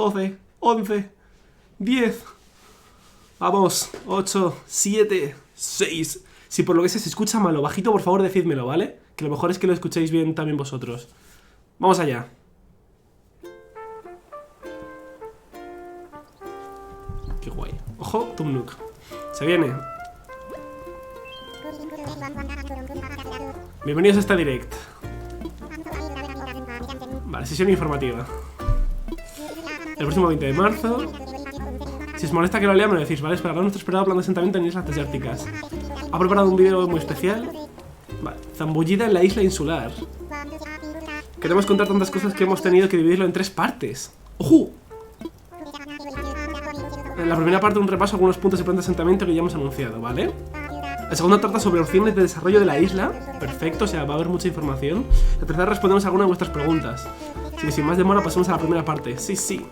12, 11, 10. Vamos, 8, 7, 6. Si por lo que se escucha mal o bajito, por favor decídmelo, ¿vale? Que lo mejor es que lo escuchéis bien también vosotros. Vamos allá. Qué guay. Ojo, Tum Nook. Se viene. Bienvenidos a esta direct. Vale, sesión informativa. El próximo 20 de marzo. Si os molesta que lo lea, me lo decís, ¿vale? Esperará nuestro esperado plan de asentamiento en islas desérticas. Ha preparado un vídeo muy especial. Vale, zambullida en la isla insular. Queremos contar tantas cosas que hemos tenido que dividirlo en 3 partes. ¡Ojo! En la primera parte un repaso a algunos puntos de plan de asentamiento que ya hemos anunciado, ¿vale? La segunda trata sobre opciones de desarrollo de la isla. Perfecto, o sea, va a haber mucha información. La tercera respondemos a algunas de vuestras preguntas. Así que sin más demora pasemos a la primera parte. Sí, sí.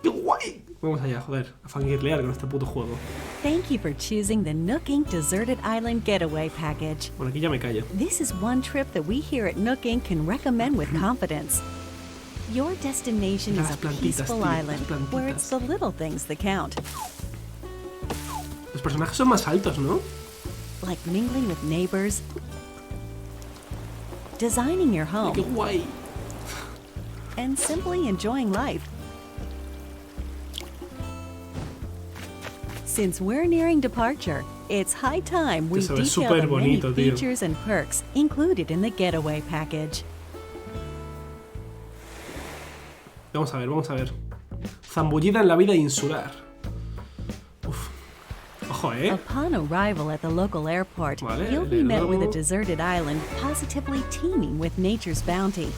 ¡Qué guay! Vamos allá, joder, a fangirlear con este puto juego. Thank you for choosing the Nook Inc. Deserted Island Getaway Package. Bueno, aquí ya me callo. This is one trip that we here at Nook Inc. can recommend with confidence. Your destination is a peaceful island where it's the little things that count. Los personajes son más altos, ¿no? Like mingling with neighbors, designing your home, ¡Qué guay! and simply enjoying life. Since we're nearing departure, it's high time we detail the many features and perks included in the Getaway Package. Vamos a ver, vamos a ver. Zambullida en la vida insular. Uf. Ojo, ¿eh? Upon arrival at the local airport, Vale, you'll be met with a deserted island positively teeming with nature's bounty.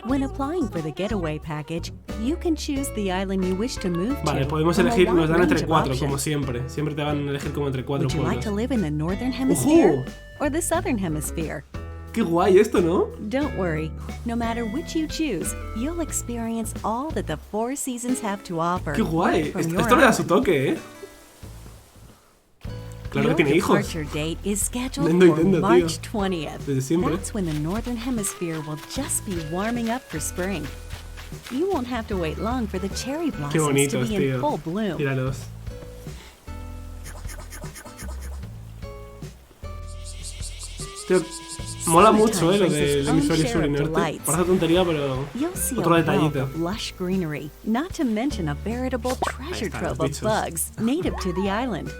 When applying for the Getaway Package, you can choose the island you wish to move to. Vale, podemos elegir, nos dan entre 4, como siempre. Siempre te van a elegir como entre 4 pueblos. Would you like to live in the Northern Hemisphere or the Southern Hemisphere? Qué guay esto, ¿no? Don't worry. No matter which you choose, you'll experience all that the 4 seasons have to offer. Qué guay. Esto le da su toque, ¿eh? Claro que tiene hijos. Your departure date is scheduled for March 20th. Desde siempre. That's when the Northern Hemisphere will just be warming up for spring. You won't have to wait long for the cherry blossoms to be in full bloom. Míralos. Tío, mola mucho, lo del hemisferio sur y norte. Parece tontería, pero otro detallito. Lush greenery, not to mention a veritable treasure trove of bugs native to the island.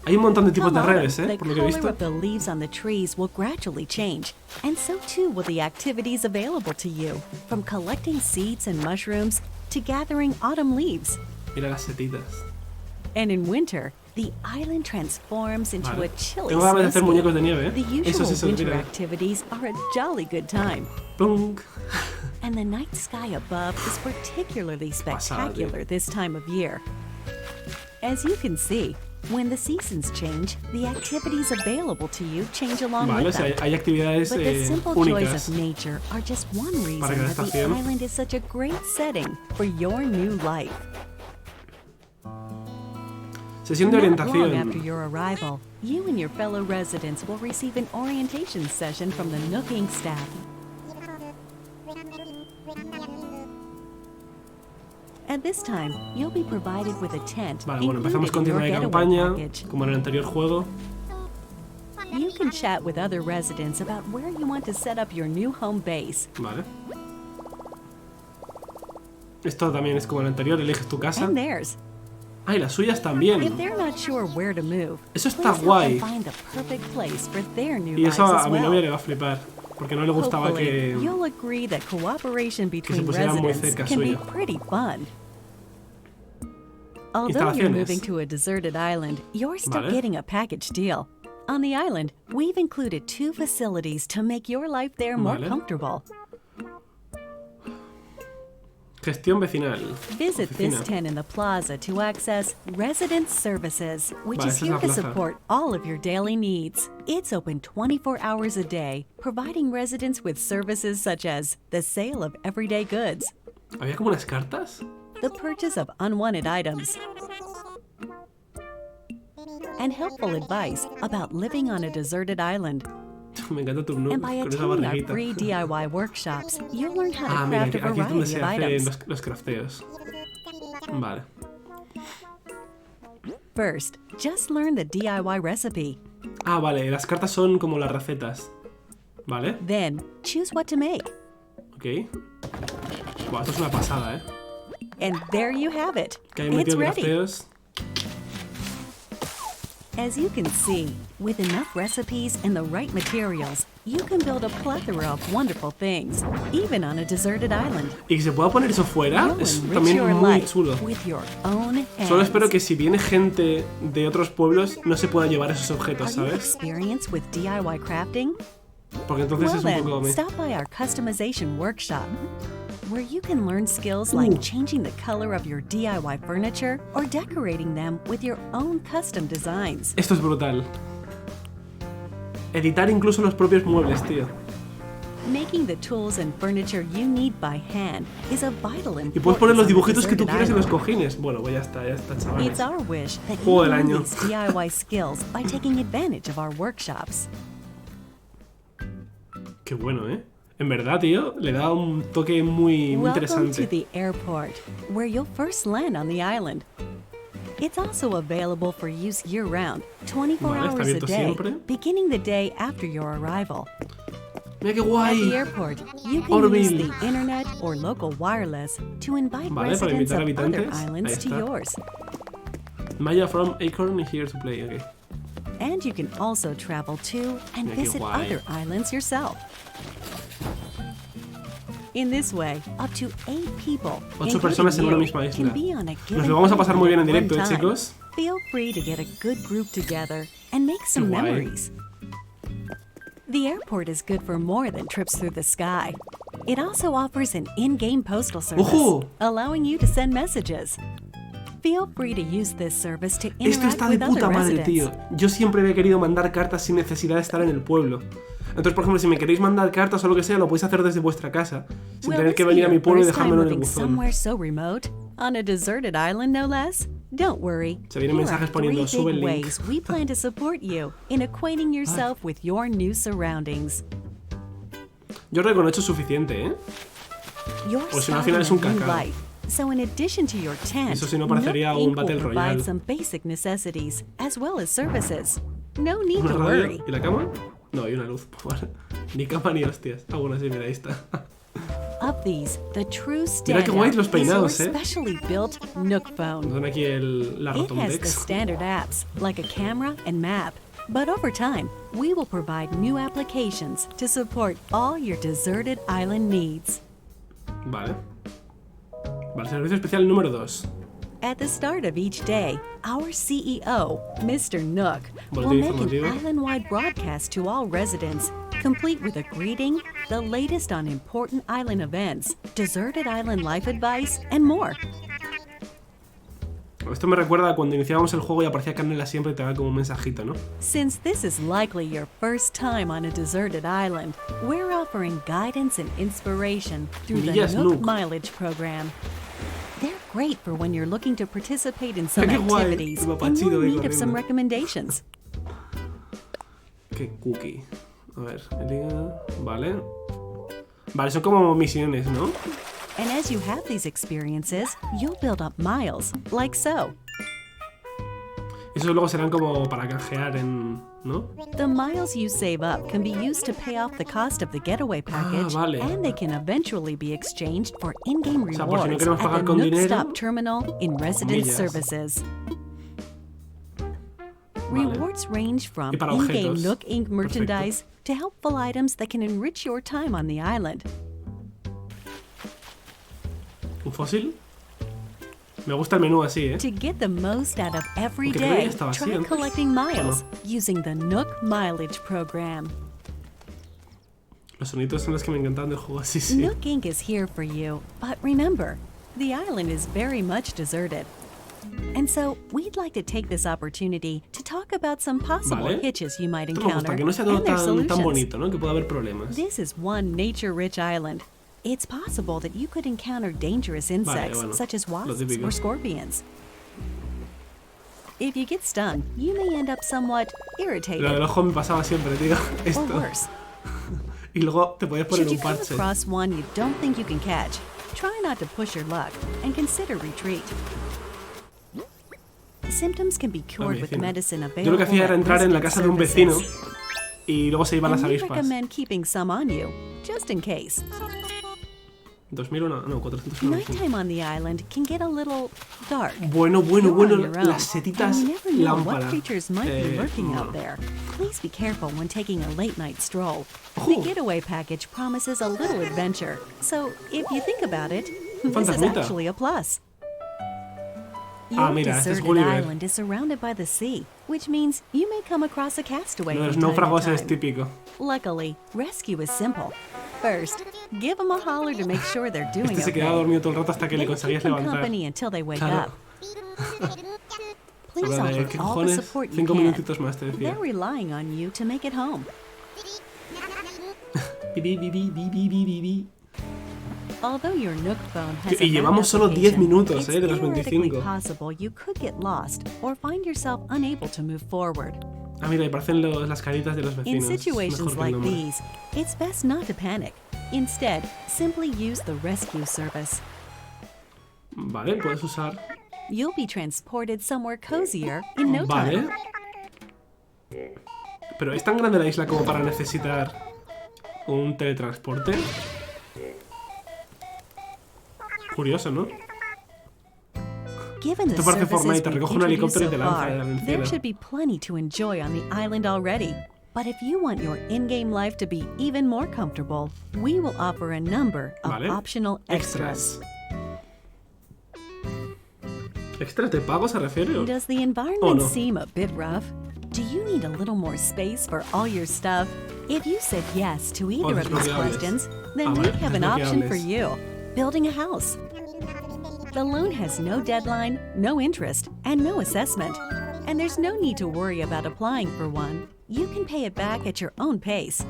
Hay un montón de tipos de redes, por lo que he visto. The color of the leaves on the trees will gradually change, and so too will the activities available to you, from collecting seeds and mushrooms to gathering autumn leaves. Mira las setitas. And in winter, the island transforms into a chilly Tengo ganas de hacer muñecos de nieve, The usual winter activities are a jolly good time. Plunk. And the night sky above is particularly spectacular this time of year. As you can see, when the seasons change, the activities available to you change along with them. Hay actividades but the simple únicas joys of nature are just one reason that the island is such a great setting for your new life. Sesión de orientación. Not long after your arrival, you and your fellow residents will receive an orientation session from the Nook Inc. staff. At this time, you'll be provided with a tent. Vale, bueno, empezamos con tienda de campaña, como en el anterior juego. You can chat with other residents about where you want to set up your new home base. Vale. Esto también es como el anterior, eliges tu casa. And theirs. Ah, y las suyas también. If they're not sure where to move, eso está guay. find the perfect place for their new Y eso lives a mi novia le va a flipar, porque no le gustaba que you'll agree that cooperation between pusieran muy residents cerca can be suyo. pretty fun. Although you're moving to a deserted island, you're still getting a package deal. On the island, we've included 2 facilities to make your life there more comfortable. Gestión vecinal. Visit this tent in the plaza to access Resident Services, which is here to support all of your daily needs. It's open 24 hours a day, providing residents with services such as the sale of everyday goods, ¿Había como unas cartas? The purchase of unwanted items, and helpful advice about living on a deserted island. Me encanta tu Nook And by con esa attending our barriguita. free DIY workshops, you'll learn how to Ah, mira, craft a aquí es donde variety se of hacen items. los crafteos. Vale. First, just learn the DIY recipe. Ah, vale, las cartas son como las recetas. Vale, Then, choose what to make. ok. Buah, esto es una pasada, And there you have it. Que hay It's metido ready. crafteos. As you can see, with enough recipes and the right materials, you can build a plethora of wonderful things, even on a deserted island. Y que se pueda poner eso fuera You'll es enrich también your muy life chulo. with your own Solo espero hands. que si viene gente de otros pueblos no se pueda llevar esos objetos, Are you ¿sabes? experienced with DIY crafting? Porque entonces Well es un poco... then, stop by our customization workshop, where you can learn skills like changing the color of your DIY furniture or decorating them with your own custom designs. Esto es brutal. Editar incluso los propios muebles, tío. Making the tools and furniture you need by hand is a vital Y puedes poner importance los on a dibujitos que tú deserted quieras en los island. cojines. Bueno, pues ya está, chavales. It's our wish that you Juego del learn año. these DIY skills by taking advantage of our workshops. Qué bueno, ¿eh? En verdad, tío, le da un toque muy Welcome to interesante. the airport, where you'll first land on the island. It's also available for use year-round, 24 Vale, está hours a abierto day, siempre. beginning the day after your arrival. Mira qué At the guay. airport, you can Orville. use the internet or local wireless to invite Vale, para residents invitar of other habitantes. islands Ahí to está. yours. Maya from Acorn here to play, ok. And you can also travel to and Mira qué visit guay. other islands yourself. In this way, up to 8 people, 8 personas en including una you, misma can isla. be on a Nos given lo vamos a pasar muy bien en island directo, at one chicos. time. Feel free to get a good group together and make some guay. memories. The airport is good for more than trips through the sky. It also offers an in-game postal service, ¡Ojo! allowing you to send messages. Feel free to use this service to Esto interact está de with other puta madre, residents. tío. Yo siempre había querido mandar cartas sin necesidad de estar en el pueblo. Entonces, por ejemplo, si me queréis mandar cartas o lo que sea, lo podéis hacer desde vuestra casa, sin Will tener this que be venir a mi your pueblo y first time dejármelo en el living buzón. somewhere so remote? On a deserted island, no less? Don't worry. Se vienen Here mensajes are poniendo, 3 "Sube el big link". ways we plan to support you in acquainting yourself with your new surroundings. Yo creo que con 8 es suficiente, ¿eh? You're O si no, al starting final es un a new cacao. life. So in addition to your tent, Eso sí no parecería Nook un Inc. Battle will Royale. provide some basic necessities as well as services. No need ¿Una to radio? worry. ¿Y la cama? No, y una luz. Vale. Ni cama ni hostias. Ah, bueno, sí, mira, ahí está. Of these, the true Mira qué guays standout los is our peinados, ¿eh? specially built Nook phone. Nos dan aquí la It has the Rotomdex. standard apps, like a camera and map. But over time, we will provide new applications to support all your deserted island needs. Vale. Vale, servicio especial número 2. At the start of each day, our CEO, Mr. Nook, will Boletín make an informativo. island-wide broadcast to all residents, complete with a greeting, the latest on important island events, deserted island life advice, and more. Esto me recuerda a cuando iniciábamos el juego y aparecía Canela siempre y te daba como un mensajito, ¿no? Since this is likely your first time on a deserted island, we're offering guidance and inspiration through the Millas Nook Nook. Mileage program. They're great for when you're looking to participate in some Qué guay, activities el and mapachito you're in ahí need of some corriendo. recommendations. Qué cookie. A ver, vale. Vale, son como misiones, ¿no? And as you have these experiences, you'll build up miles, like so. Esos luego serán como para canjear en... ¿no? The miles you save up can be used to pay off the cost of the getaway package, vale. and they can eventually be exchanged for in-game sea, por si no rewards queremos at pagar the con Nook dinero, Stop Terminal in Resident millas. Services. Rewards range from Y para in-game objetos. Nook Inc. Perfecto. merchandise to helpful items that can enrich your time on the island. ¿Un fósil? Me gusta el menú así, ¿eh? To get the most out of every Aunque creo que ya day, estaba así try antes. collecting miles ¿O using the Nook Mileage program. Los sonidos son los que me encantan del juego, sí, sí. Nook Inc. is here for you, but remember, the island is very much deserted. And so, we'd like to take this opportunity to talk about some possible Vale. hitches you might Esto me encounter gusta, que no sea todo and their tan solutions. bonito, ¿no? Que pueda haber problemas. This is one nature-rich island. It's possible that you could encounter dangerous insects bueno, such as lo wasps típico. or scorpions. If you get stung, you may end up somewhat Lo irritated del ojo me pasaba siempre, tío. or Esto. worse. Y luego te podías poner Should you un come parche. across one you don't think you can catch, try not to push your luck and consider retreat. Symptoms can be cured with vecino. medicine Yo available lo que hacía era at entrar en la resident casa de un vecino services. y luego se iban las And we avispas. recommend keeping some on you, just in case. 2001, no, 401. Nighttime on the island can get a little dark. Bueno, You're on your own, las setitas and you never know what lámpara. creatures might be lurking no. out there. Please be careful when taking a late night stroll. Oh. The getaway package promises a little adventure, so if you think about it, this is fantasmita. actually a plus. Ah, Your mira, este es deserted Gulliver. island is surrounded by the sea, which means you may come across a castaway Lo de los from time to náufragos es time. típico. Luckily, rescue is simple. First, give them a holler to make sure they're doing Este se okay. quedaba dormido todo el rato hasta que le Then conseguías keep them levantar. company until they wake Claro. up. Please Habla de, offer ¿qué all the cojones? support you 5 can. minutitos más, te decía. They're relying on you to make it home. Bi, bi, bi, bi, bi, bi, bi, bi. Although your Nook phone has Y a llevamos map solo 10 application, minutos, it's de los theoretically 25. possible you could get lost or find yourself unable to move forward. Ah, mira, y parecen las caritas de los In vecinos. Es situations mejor que el like nombre. these, it's best not to panic. Instead, simply use the rescue service. Vale, puedes usar. You'll be transported somewhere cozier in no Vale. time. Pero ¿es tan grande la isla como para necesitar un teletransporte? Curioso, ¿no? Given the Esto parece services Fortnite, te we've recoge un introduced helicóptero y so te lanza far, al there cielo. should be plenty to enjoy on the island already. But if you want your in-game life to be even more comfortable, we will offer a number of Vale. optional extras. ¿Extras de pago se refiere? o? Does the environment Oh, no. seem a bit rough? Do you need a little more space for all your stuff? If you said yes to either of these desbloqueables. questions, then Ah, we vale, have an option for desbloqueables. you. Building a house. The loan has no deadline, no interest, and no assessment. And there's no need to worry about applying for one. You can pay it back at your own pace.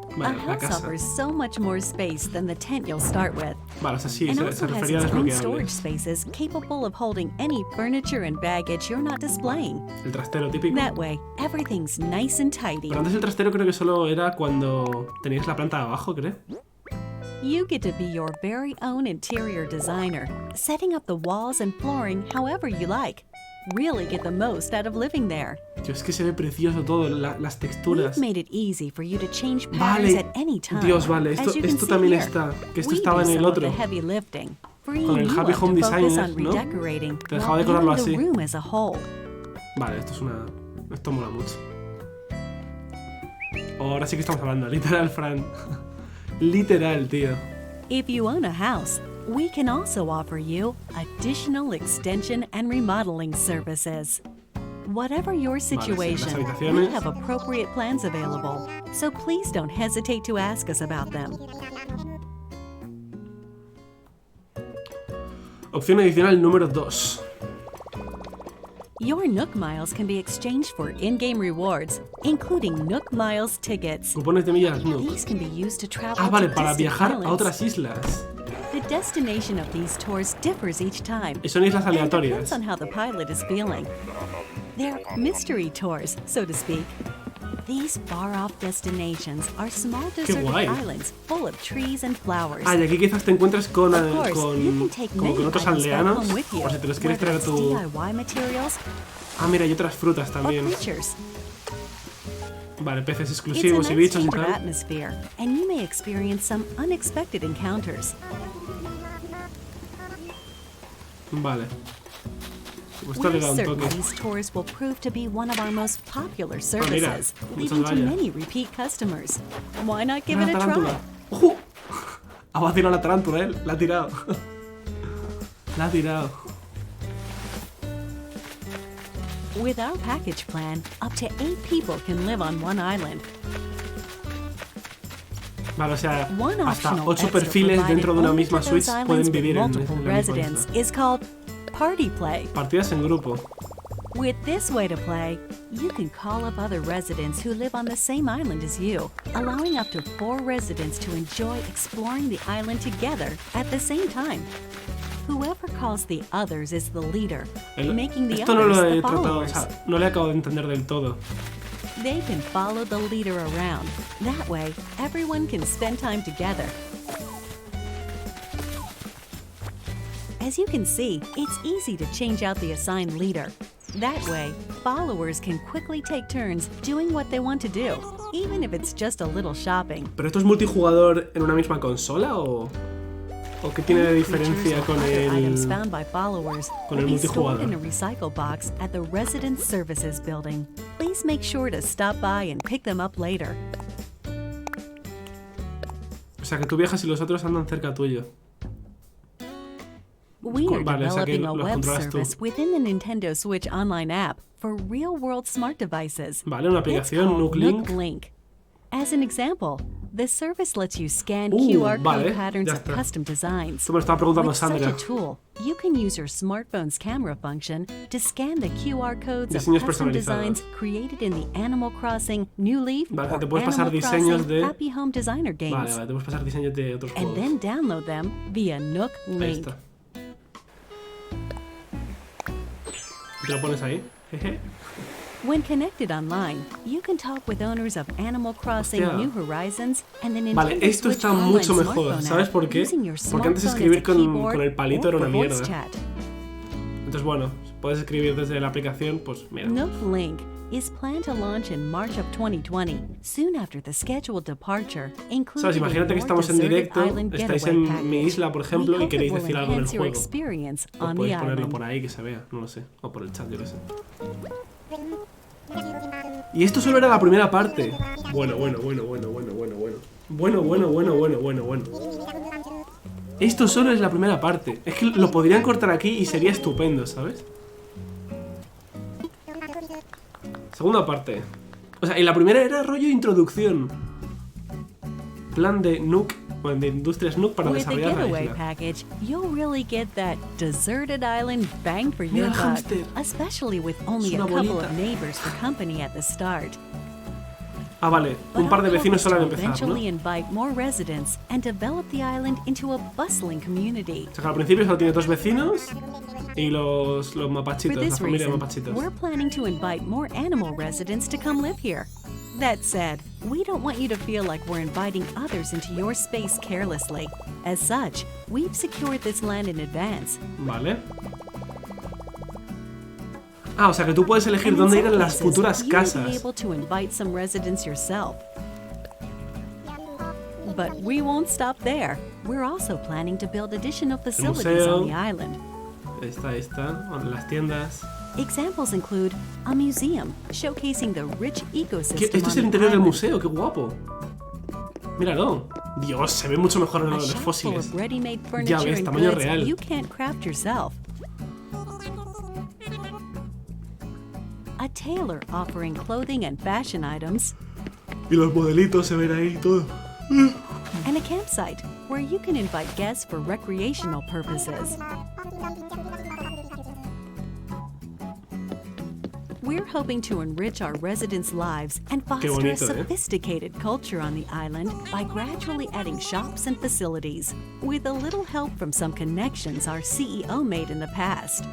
A Vale, la house casa. offers so much more space than the tent you'll start with. Vale, o sea, sí, And se also has refería a its own storage desbloqueables. spaces capable of holding any furniture and baggage you're not displaying. El trastero típico. That way, everything's nice and tidy. Pero antes el trastero creo que solo era cuando tenías la planta de abajo, creo. You get to be your very own interior designer, setting up the walls and flooring however you like. Really get the most out of living there. Tío, es que se ve precioso todo, las texturas. We've made it easy for you to change patterns Vale. at any time. Dios, vale, As esto, you can esto see también here, está. Que esto we estaba do en el some of otro. the heavy lifting, freeing Con el you Happy up to Home focus Designer, on ¿no? redecorating Te dejaba while decorarlo viewing the así. room as a whole. Vale, esto es una... Esto mola mucho. Ahora sí que estamos hablando, literal, Fran. Literal, tío. If you own a house, we can also offer you additional extension and remodeling services. Whatever your situation, we habitaciones. have appropriate plans available, so please don't hesitate to ask us about them. Opción adicional número 2. Your Nook Miles can be exchanged for in-game rewards, including Nook Miles tickets. Cupones de millas, no. These can be used to travel Ah, vale, to para distant viajar a islands. otras islas. The destination of these tours differs each time. Y son islas And aleatorias. depends on how the pilot is feeling. They're mystery tours, so to speak. These far-off destinations are small deserted guay. islands full of trees and flowers. Ah, y aquí quizás te encuentres con, Of course, you can take como many con otros items back aldeanos, home with you, por si te los quieres whether traer a it's tu... DIY materials Ah, mira, hay otras frutas or también. creatures. Vale, peces It's a exclusivos y nice bichos y change of tal. atmosphere, and you may experience some unexpected encounters. Vale. Pues esto le da We're un certain toque. these tours will prove to be one of our most popular mira, services, muchas leading to vallas. many repeat customers. Why not give Una it a tarántula. try? ¡Ojo! Ha vacilado la tarántula, él. La ha tirado. La ha tirado. With our package plan, up to 8 people can live on one island. Vale, o sea, One hasta optional 8 extra perfiles provided dentro de una only misma to those suite islands pueden with vivir en la multiple misma residents isla. is called Party Play. Partidas en grupo. With this way to play, you can call up other residents who live on the same island as you, allowing up to 4 residents to enjoy exploring the island together at the same time. Whoever calls the others is the leader, making the Esto no others lo the he tratado, o followers. sea, no le acabo de entender del todo. They can follow the leader around. That way, everyone can spend time together. As you can see, it's easy to change out the assigned leader. That way, followers can quickly take turns doing what they want to do, even if it's just a little shopping. ¿Pero esto es multijugador en una misma consola o qué tiene de diferencia con Items found by followers con will el be stored multijugador? in a recycle box at the Resident Services building. Please make sure to stop by and pick them up later. O sea, que tú viajas y los otros andan cerca tuyo. We are Vale, o sea que developing a los web controlas tú. service within the Nintendo Switch online app for real-world smart devices. Vale, una It's aplicación, called Nook Link. Nook Link. As an example, the service lets you scan vale, QR code patterns ya of está. custom designs. Esto me lo estaba preguntando With such Sandra. a tool, you can use your smartphone's camera function to scan the QR codes of Diseños custom personalizados. designs created in the Animal Crossing, New Leaf, Vale, or te puedes pasar Animal diseños Crossing de- Happy Home Designer games, Vale, vale, te puedes pasar diseños de otros and juegos. then download them via Nook Ahí Link. está. ¿Te lo pones ahí? Jeje. When connected online, you can talk with owners of Animal Crossing Hostia. New Horizons and the Nintendo Vale, esto Switch está online mucho mejor. smartphone ¿Sabes app por qué? using your Porque antes smartphone escribir as a con keyboard el palito era or una for voice mierda. chat. Entonces, bueno, puedes escribir desde la aplicación, pues mira. Nook Link is planned to launch in March of 2020, soon after the scheduled departure, including ¿Sabes? Imagínate que estamos en directo, estáis en mi isla, por ejemplo, y queréis decir algo del juego. Pues Pues podéis ponerlo por ahí, que se vea, no lo sé. O por el chat, yo qué sé. Y esto solo era la primera parte. Bueno. Esto solo es la primera parte. Es que lo podrían cortar aquí y sería estupendo, ¿sabes? Segunda parte. O sea, y la primera era rollo introducción. Plan de Nook, bueno, de Industrias Nook para With the desarrollar la getaway isla. package, you'll really get that deserted island bang for Mira your el buck, hámster. especially with only Es a una couple bolita. of neighbors for company at the start. Ah, vale. But Un par de our vecinos hope solo al is to empezar, ¿no? eventually invite more residents and develop the island into a bustling community. O sea, que al principio solo tiene 2 vecinos y los For mapachitos, la this familia de reason, mapachitos. we're planning to invite more animal residents to come live here. That said, we don't want you to feel like we're inviting others into your space carelessly. As such, we've secured this land in advance. Vale. Ah, o sea que tú puedes elegir And in dónde ir some en las cases, futuras you may be casas. able to invite some residents yourself. But we won't stop there. We're also planning to build additional facilities museo. on the island. Ahí está. Bueno, las tiendas. Examples include a museum showcasing the rich ecosystem Esto es on el the interior del island, museo, qué guapo. Míralo. Dios, se ve mucho mejor en a lo de los shop full fósiles. of ready-made Ya furniture ves, and tamaño goods real. you can't craft yourself. A tailor offering clothing and fashion items, Y los modelitos se ven ahí y todo. and a campsite where you can invite guests for recreational purposes. We're hoping to enrich our residents' lives and foster bonito, a sophisticated culture on the island by gradually adding shops and facilities, with a little help from some connections our CEO made in the past.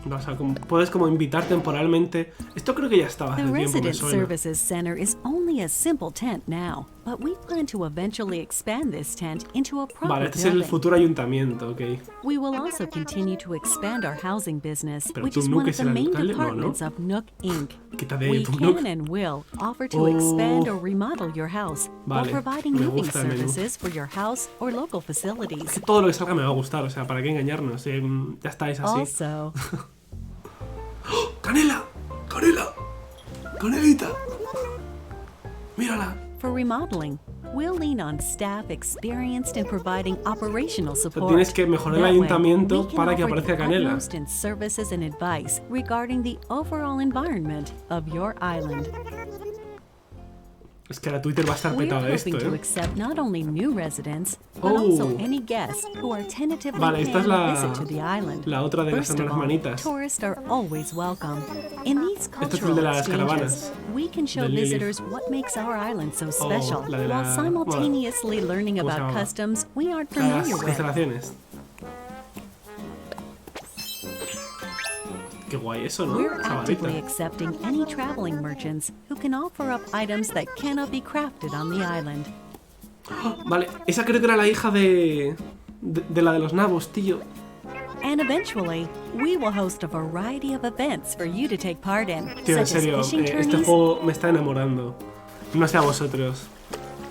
O sea, puedes como invitar temporalmente. Esto creo que ya estaba hace The tiempo, me Resident suena. Services Center is only a simple tent now, but we plan to eventually expand this tent into a proper Vale, este es el building. futuro ayuntamiento, ok. We will also continue to expand our housing business, Pero which tú is Nook one of es the el main alcalde, ¿no? departments of Nook Inc. Quítate We tu can Nook. and will offer to Oh. expand or remodel your house while Vale, providing me moving gusta el menú. services for your house or local facilities. Todo lo que salga me va a gustar, o sea, ¿para qué engañarnos? Ya estáis así. Also, ¡Canela! ¡Canela! ¡Canelita! ¡Mírala! for remodeling, we'll lean on staff experienced in providing operational support. Tienes que mejorar el That way, ayuntamiento we can para que offer aparezca the Canela. utmost in services and advice regarding the overall environment of your island. Es que ahora Twitter va a estar petado de esto, We're hoping to accept not only new residents, but also any guests who are tentatively Vale, esta es paying a visit to the island. la otra de las First of hermanas all, manitas. tourists are always welcome. In these Este es el de cultural las exchanges, caravanas. we can show De Lilith. visitors what makes our island so special, la de la- while simultaneously learning ¿cómo se about llamaba? customs we aren't Las familiar with. constelaciones. Qué guay eso, ¿no? We're Esa actively varita. accepting any traveling merchants who can offer up items that cannot be crafted on the island. Vale, esa creo que era la hija de la de los nabos, tío. And eventually, we will host a variety of events for you to take part in, Tío, en such as serio, fishing este tourneys juego me está enamorando. No sé a vosotros,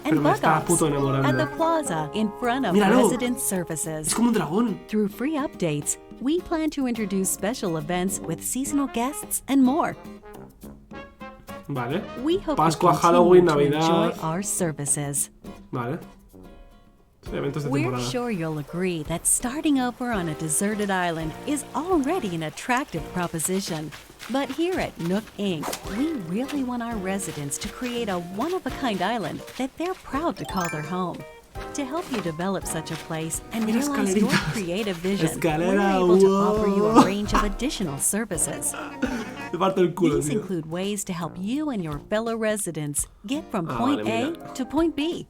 pero and me bug está offs puto at the enamorando. plaza in front of Míralo. resident Es services. como un dragón. Through free updates, we plan to introduce special events with seasonal guests and more. Vale, We hope Pascua, you Halloween, continue to enjoy Navidad. our services. Vale. Sí, eventos de We're temporada. sure you'll agree that starting over on a deserted island is already an attractive proposition. But here at Nook Inc., we really want our residents to create a one-of-a-kind island that they're proud to call their home. To help you develop such a place and Mira, realize your escaleritas. creative vision, Escalera, we're able to wow. offer you a range of additional services. Me parto el culo, These tío. include ways to help you and your fellow residents get from Ah, point vale, A mira. to point B.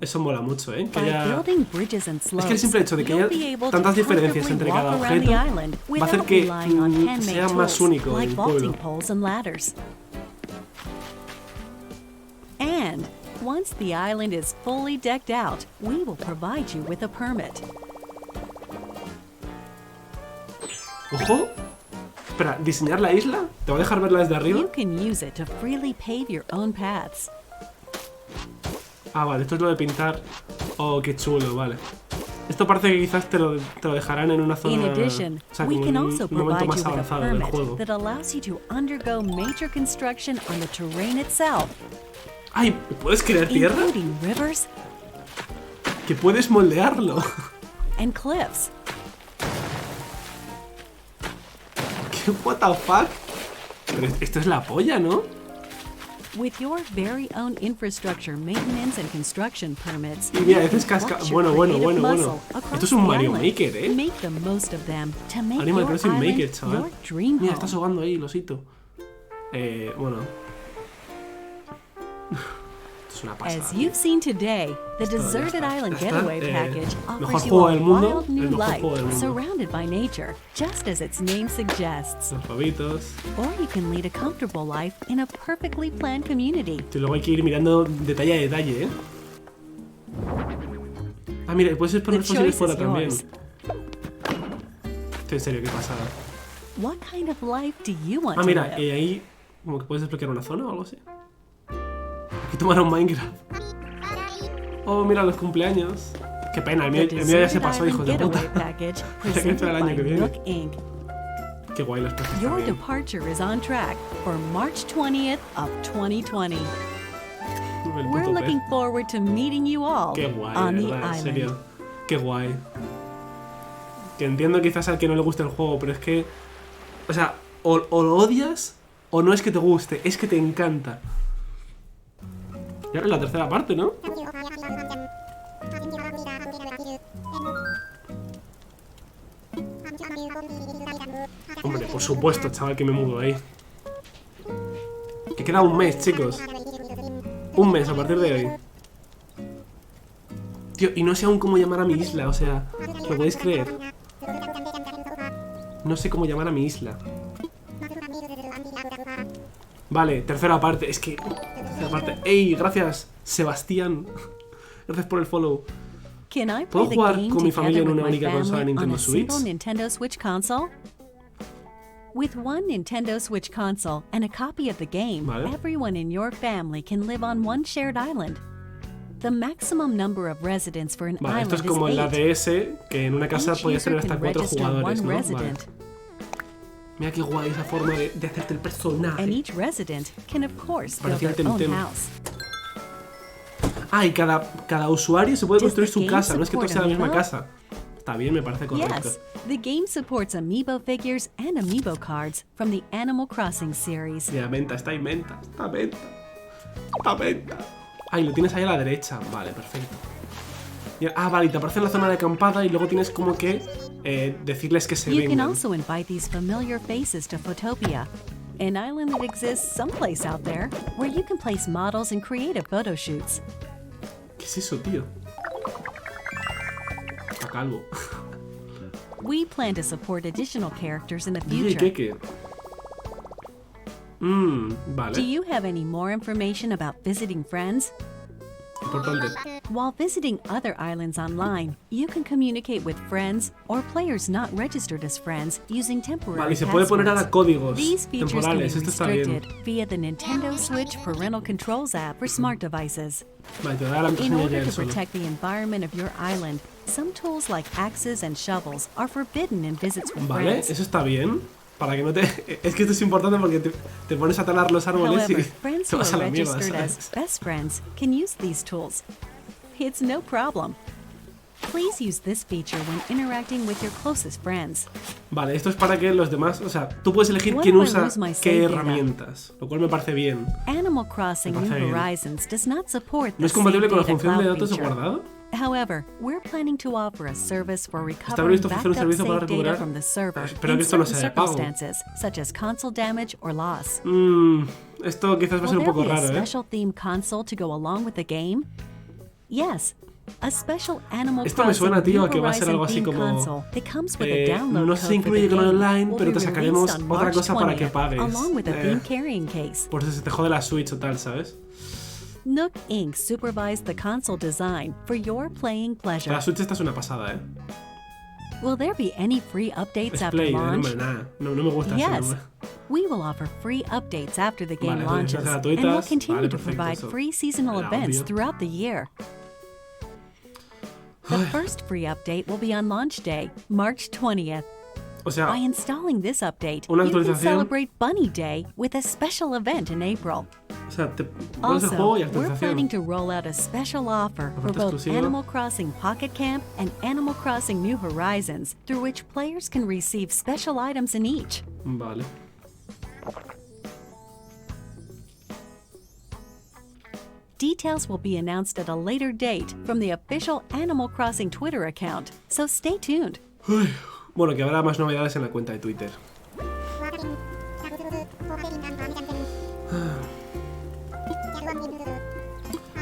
Eso mola mucho, ¿eh? Que By haya... building bridges and slopes, Es que el simple hecho de que you'll haya be able tantas to diferencias comfortably entre cada walk around the objeto island va a hacer without que relying on handmade sea más tools único like el vaulting pueblo. poles and ladders. And once the island is fully decked out, we will provide you with a permit. ¡Ojo! Espera, ¿diseñar la isla? ¿Te va a dejar verla desde arriba? You can use it to freely pave your own paths. Ah, vale, esto es lo de pintar. Oh, qué chulo, vale. Esto parece que quizás te lo dejarán en una zona... In addition, o sea, we como can en also un momento provide más you with a avanzado del permit juego. that allows you to undergo major construction on the terrain itself, ¡Ay! ¿Puedes crear tierra? including rivers ¡Que puedes moldearlo! and cliffs. ¿Qué what the fuck? Pero esto es la polla, ¿no? With your very own infrastructure maintenance and construction permits, Y mira, you este es can casca... flex your Bueno. creative muscle Esto across es un the Mario island. Maker, ¿eh? Make the most of them to make Animal your Crossing island Maker, chaval. your dream Mira, home. está sobando ahí, el osito. Bueno. Esto es una pasada. As you've seen today, the Esto ya Deserted está. Island Ya está, Getaway Package mejor offers you juego a del mundo, wild new el mejor life juego del mundo. surrounded by nature, just as its name suggests. Los pavitos. Or you can lead a comfortable life in a perfectly planned community. Y luego hay que ir mirando detalle a detalle, ¿eh? Ah, mira, puedes poner The fósiles choice fuera is también. yours. Estoy en serio, qué pasada. What kind of life do you want Ah, to mira, live? ahí como que puedes desbloquear una zona o algo así. Aquí tomar un Minecraft. Oh, mira los cumpleaños. Qué pena, el mío The ya se Deserted pasó, hijos Island de puta. Getaway Package que presented esperar el año by que viene. Nook Inc. Qué guay los peces Your también. departure is on track for March 20th of 2020. El We're puto pez. looking forward to meeting you all Qué guay, on de the verdad, en island. serio. Qué guay. Que entiendo quizás al que no le guste el juego, pero es que... O sea, o lo odias o no es que te guste, es que te encanta. Y ahora es la tercera parte, ¿no? Hombre, por supuesto, chaval, que me mudo ahí. Que queda un mes, chicos. Un mes a partir de hoy. Tío, y no sé aún cómo llamar a mi isla, o sea, ¿lo podéis creer? No sé cómo llamar a mi isla. Vale, tercera parte, es que... Tercera parte. ¡Ey! Gracias, Sebastián. Gracias por el follow. Can I ¿Puedo play the jugar game con mi familia en together una with my única consola family on Nintendo a Switch? single Nintendo Switch console? With one Nintendo Switch console and a copy of the game, Vale. everyone in your family can live on one shared island. The maximum number of residents for an Vale, island esto es como is en la 8. DS, que en una casa Each podías user tener hasta can 4 register jugadores, one ¿no? Vale. resident, Mira qué guay esa forma de hacerte el and personaje. each resident can of course build Parecía their own Temtem. house. Ah, y cada usuario se puede Does construir the su game casa, no es que todo support sea la misma Amiibo? casa. Está bien, me parece correcto. Yes, the game supports amiibo figures and amiibo cards from the Animal Crossing series. Mira, venta, está en venta, está en venta. ¡Pamenta! Ay, lo tienes ahí a la derecha. Vale, perfecto. Vale, y te aparece en la zona de acampada y luego tienes como que decirles que se You can vengan. also invite these familiar faces to Photopia, an island that exists someplace out there where you can place models and creative photo shoots. ¿Qué es eso, tío? Está calvo. We plan to support additional characters in the DJ future. Keke. Do Vale. you have any more information about visiting friends? Importante. While visiting other islands online, you can communicate with friends or players not registered as friends using temporary Vale, y se puede poner ahora passwords. códigos These features can be temporales. Esto está bien. restricted via the Nintendo Switch Parental Controls app for smart devices. Vale, te da la In contraseña ya order él to solo. protect the environment of your island, some tools like axes and shovels are forbidden in visits with Vale, friends. eso está bien. Para que no te... Es que esto es importante porque te pones a talar los árboles However, y friends te who vas a are la mierda, registered as ¿sabes? best friends can use these tools. It's no problem. Please use this feature when interacting with your closest friends. Vale, esto es para que los demás... O sea, tú puedes elegir What quién if I usa lose my qué save data? herramientas. Lo cual me parece bien. Animal Crossing Me New parece bien. Horizons does not support ¿No the es compatible Save con la Data función de Cloud datos de feature. guardado? However, we're planning to offer a service for recovering previsto ofrecer un backed up servicio para save data recuperar- from the server Espero in que esto no certain sea de pago. circumstances, such as console damage or loss. Esto quizás va a ser Will un there poco be a raro, ¿eh? special themed console to go along with the game? Yes. A special Animal Esto me Crossing suena, tío, New a que va a ser algo así Horizon como, themed console that comes with a download no sé si code for incluye the con game online, will pero be te sacaremos released on otra March cosa para que 20th, pagues. along with a themed carrying case. Por si se te jode la Switch o tal, ¿sabes? Nook Inc. supervised the console design for your playing pleasure. La Switch esta es una pasada, ¿eh? Will there be any free updates after Esplayon, launch? hombre, nada. No me gusta ese Yes. nombre. We will offer free updates after the game Vale, launches, licencias and we'll gratuitas. continue Vale, to perfecto, provide eso free seasonal era events obvio. throughout the year. The first free update will be on launch day, March 20th. O sea, By installing this update, Una you can actualización. celebrate Bunny Day with a special event in April. te pones el Also, juego y we're planning actualización. to roll out a special offer for Oferta both exclusiva. Animal Crossing Pocket Camp and Animal Crossing New Horizons, through which players can receive special items in each. Vale. Details will be announced at a later date from the official Animal Crossing Twitter account, so stay tuned. Bueno, que habrá más novedades en la cuenta de Twitter.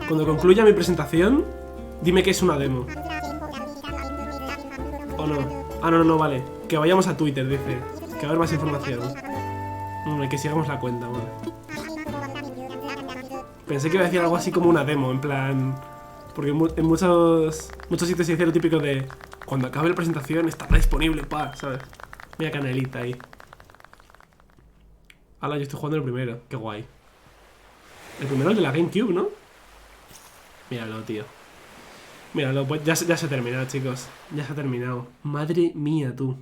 Cuando concluya mi presentación, dime que es una demo. ¿O no? Ah, no, vale. Que vayamos a Twitter, dice. Que va a haber más información. Hombre, que sigamos la cuenta, vale. Pensé que iba a decir algo así como una demo, en plan... Porque en muchos sitios se dice lo típico de... Cuando acabe la presentación estará disponible, ¿sabes? Mira canelita ahí. Hala, yo estoy jugando el primero. Qué guay. El primero es de la GameCube, ¿no? Míralo, tío. Míralo, pues ya se ha terminado, chicos. Ya se ha terminado. Madre mía, tú.